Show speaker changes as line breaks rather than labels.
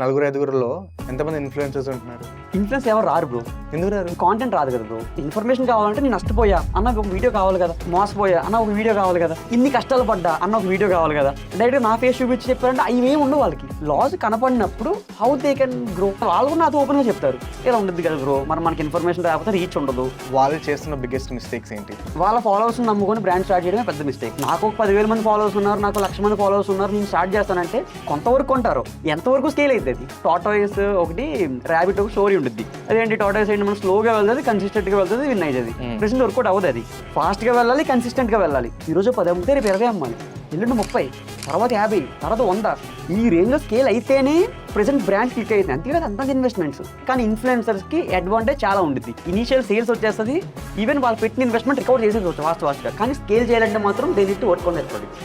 నలుగురు ఐదుగురులో ఎంతమంది ఇన్ఫ్లుయెన్సర్స్ ఉంటున్నారు?
ఇన్ఫ్లుయెన్స్ ఎవరు రారు బ్రో.
ఎందుకు రారు?
కాంటెంట్ రాదు కదా బ్రో. ఇన్ఫర్మేషన్ కావాలంటే నేను నష్టపోయా అన్న ఒక వీడియో కావాలి కదా, మోసపోయా అన్న ఒక వీడియో కావాలి కదా, ఇన్ని కష్టాలు పడ్డా అన్న ఒక వీడియో కావాలి కదా. డైరెక్ట్గా నా ఫేస్ చూపించి చెప్పారంటే అవి ఏమి ఉండవు వాళ్ళకి. లాస్ కనపడినప్పుడు హౌ దే కెన్ గ్రో వాళ్ళు కూడా నాతో ఓపెన్గా చెప్తారు, ఇలా ఉండదు కదా బ్రో, మరి మనకి ఇన్ఫర్మేషన్ రాకపోతే రీచ్ ఉండదు.
వాళ్ళు చేస్తున్న బిగ్గెస్ట్ మిస్టేక్స్ ఏంటి?
వాళ్ళ ఫాలోవర్స్ నమ్ముకొని బ్రాండ్ స్టార్ట్ చేయడమే పెద్ద మిస్టేక్. నాకు ఒక 10,000 మంది ఫాలోవర్స్ ఉన్నారు, నాకు 1,00,000 మంది ఫాలోవర్స్ ఉన్నారు, నేను స్టార్ట్ చేస్తానంటే కొంతవరకు కొంటారు, ఎంతవరకు స్కేల్ అవుతుంది. టాటాయిస్ ఒకటి, ర్యాబిట్ ఒక స్టోరీ ఉంటుంది. అదేంటి టాటాయిస్ ఏంటి, మనం స్లోగా వెళ్తుంది, కన్సిస్టెంట్గా వెళ్తుంది, విన్ అవుతుంది. ప్రెసెంట్ వర్కౌట్ అవ్వదు. అది ఫాస్ట్గా వెళ్ళాలి, కన్సిస్టెంట్గా వెళ్ళాలి. ఈరోజు 10 అమ్మితే రేపు 20 అమ్మాలి, ఎల్లుండి 30, తర్వాత 50, తర్వాత 100. ఈ రేంజ్లో స్కేల్ అయితేనే ప్రెసెంట్ బ్రాండ్ క్లిక్ అవుతుంది. అంతేకాదు అంతా ఇన్వెస్ట్మెంట్స్. కానీ ఇన్ఫ్లుయెన్సర్స్కి అడ్వాంటేజ్ చాలా ఉంటుంది. ఇనీషియల్ సేల్స్ వచ్చేస్తుంది, ఈవెన్ వాళ్ళు పెట్టిన ఇన్వెస్ట్మెంట్ రికవర్ చేసేది ఫాస్ట్గా. కానీ స్కేల్ చేయాలంటే మాత్రం they need to work on that product.